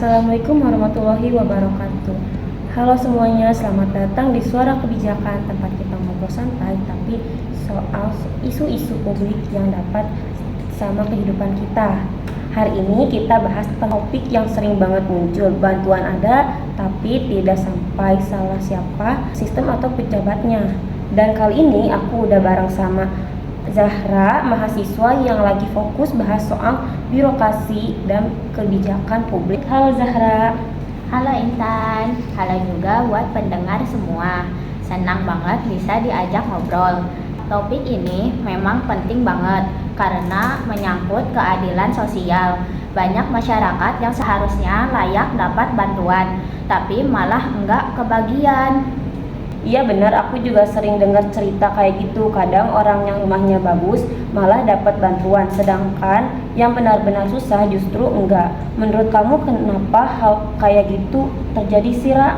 Assalamualaikum warahmatullahi wabarakatuh. Halo semuanya, selamat datang di Suara Kebijakan, tempat kita ngobrol santai tapi soal isu-isu publik yang dapat sama kehidupan kita. Hari ini kita bahas topik yang sering banget muncul. Bantuan ada tapi tidak sampai salah siapa, sistem atau pejabatnya. Dan kali ini aku udah bareng sama Zahra, mahasiswa yang lagi fokus bahas soal birokrasi dan kebijakan publik. Halo Zahra. Halo Intan, halo juga buat pendengar semua. Senang banget bisa diajak ngobrol. Topik ini memang penting banget karena menyangkut keadilan sosial. Banyak masyarakat yang seharusnya layak dapat bantuan, tapi malah enggak kebagian. Iya benar, aku juga sering dengar cerita kayak gitu. Kadang orang yang rumahnya bagus malah dapat bantuan, sedangkan yang benar-benar susah justru enggak. Menurut kamu kenapa hal kayak gitu terjadi sih, Ra?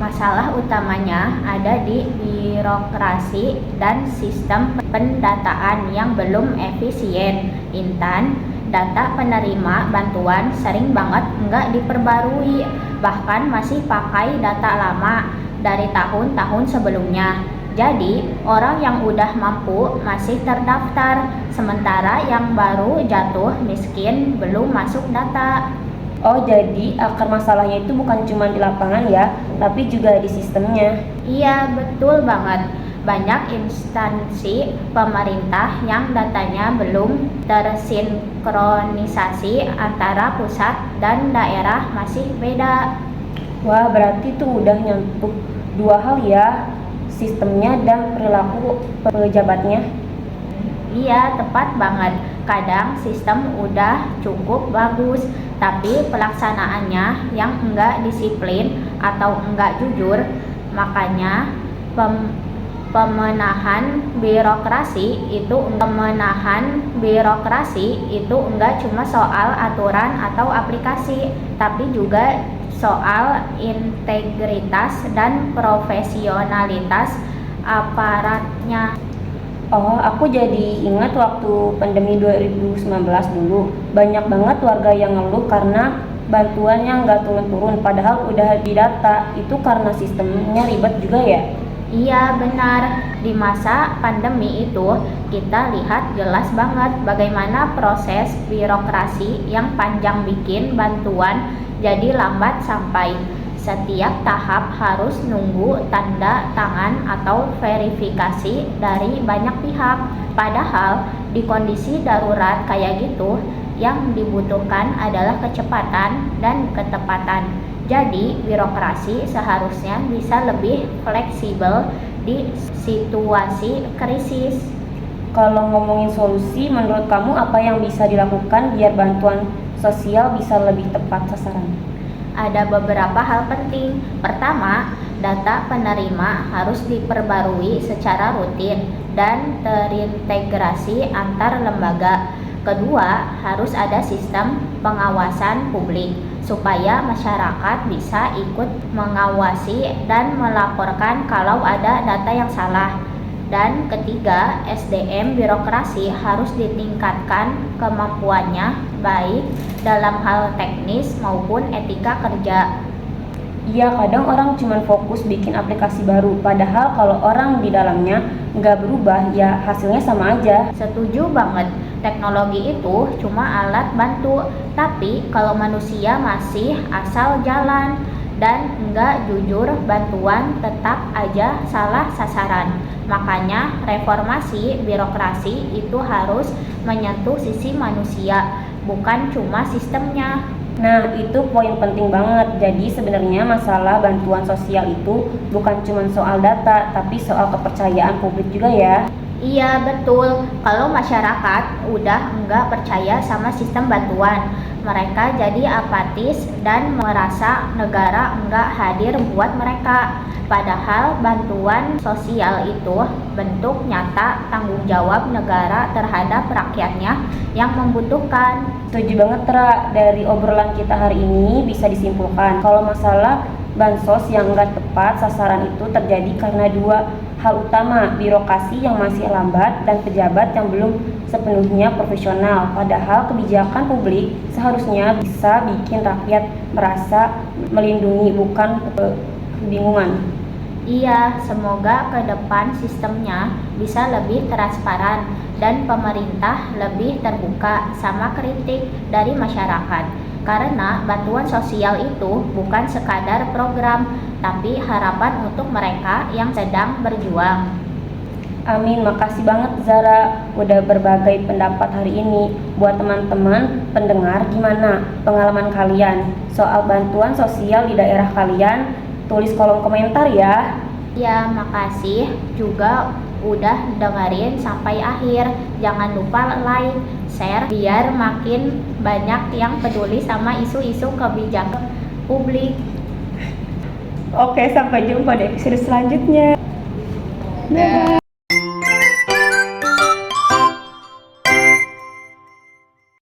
Masalah utamanya ada di birokrasi dan sistem pendataan yang belum efisien. Intan, data penerima bantuan sering banget enggak diperbarui, bahkan masih pakai data lama dari tahun-tahun sebelumnya. Jadi, orang yang udah mampu masih terdaftar, sementara yang baru jatuh miskin belum masuk data. Oh, jadi akar masalahnya itu bukan cuma di lapangan ya, tapi juga di sistemnya. Iya, betul banget. Banyak instansi pemerintah yang datanya belum tersinkronisasi antara pusat dan daerah masih beda. Wah, berarti tuh udah nyentuh dua hal ya, sistemnya dan perilaku pejabatnya. Iya, tepat banget. Kadang sistem udah cukup bagus, tapi pelaksanaannya yang enggak disiplin atau enggak jujur. Makanya pemenahan birokrasi itu enggak cuma soal aturan atau aplikasi, tapi juga soal integritas dan profesionalitas aparatnya. Oh, aku jadi ingat waktu pandemi 2019 dulu, banyak banget warga yang ngeluh karena bantuannya nggak turun-turun, padahal udah didata. Itu karena sistemnya ribet juga ya? Iya benar, di masa pandemi itu kita lihat jelas banget bagaimana proses birokrasi yang panjang bikin bantuan jadi lambat sampai. Setiap tahap harus nunggu tanda tangan atau verifikasi dari banyak pihak. Padahal di kondisi darurat kayak gitu, yang dibutuhkan adalah kecepatan dan ketepatan. Jadi birokrasi seharusnya bisa lebih fleksibel di situasi krisis. Kalau ngomongin solusi, menurut kamu apa yang bisa dilakukan biar bantuan sosial bisa lebih tepat sasaran? Ada beberapa hal penting. Pertama, data penerima harus diperbarui secara rutin dan terintegrasi antar lembaga. Kedua, harus ada sistem pengawasan publik supaya masyarakat bisa ikut mengawasi dan melaporkan kalau ada data yang salah. Dan ketiga, SDM birokrasi harus ditingkatkan kemampuannya baik dalam hal teknis maupun etika kerja. Iya, kadang orang cuma fokus bikin aplikasi baru, padahal kalau orang di dalamnya nggak berubah, ya hasilnya sama aja. Setuju banget, teknologi itu cuma alat bantu, tapi kalau manusia masih asal jalan dan nggak jujur, bantuan tetap aja salah sasaran. Makanya reformasi birokrasi itu harus menyentuh sisi manusia, bukan cuma sistemnya. Nah, itu poin penting banget. Jadi sebenarnya masalah bantuan sosial itu bukan cuma soal data, tapi soal kepercayaan publik juga ya. Iya betul, kalau masyarakat udah nggak percaya sama sistem bantuan, mereka jadi apatis dan merasa negara nggak hadir buat mereka. Padahal bantuan sosial itu bentuk nyata tanggung jawab negara terhadap rakyatnya yang membutuhkan. Setuju banget, Ra. Dari obrolan kita hari ini bisa disimpulkan kalau masalah bansos yang nggak tepat sasaran itu terjadi karena dua Hal utama, birokrasi yang masih lambat dan pejabat yang belum sepenuhnya profesional. Padahal kebijakan publik seharusnya bisa bikin rakyat merasa melindungi, bukan kebingungan. Iya, semoga ke depan sistemnya bisa lebih transparan dan pemerintah lebih terbuka sama kritik dari masyarakat. Karena bantuan sosial itu bukan sekadar program, tapi harapan untuk mereka yang sedang berjuang. Amin, makasih banget Zara udah berbagai pendapat hari ini. Buat teman-teman pendengar, gimana pengalaman kalian soal bantuan sosial di daerah kalian? Tulis kolom komentar ya. Ya, makasih juga udah dengerin sampai akhir. Jangan lupa like, share biar makin banyak yang peduli sama isu-isu kebijakan publik. Oke, sampai jumpa di episode selanjutnya. Dadah.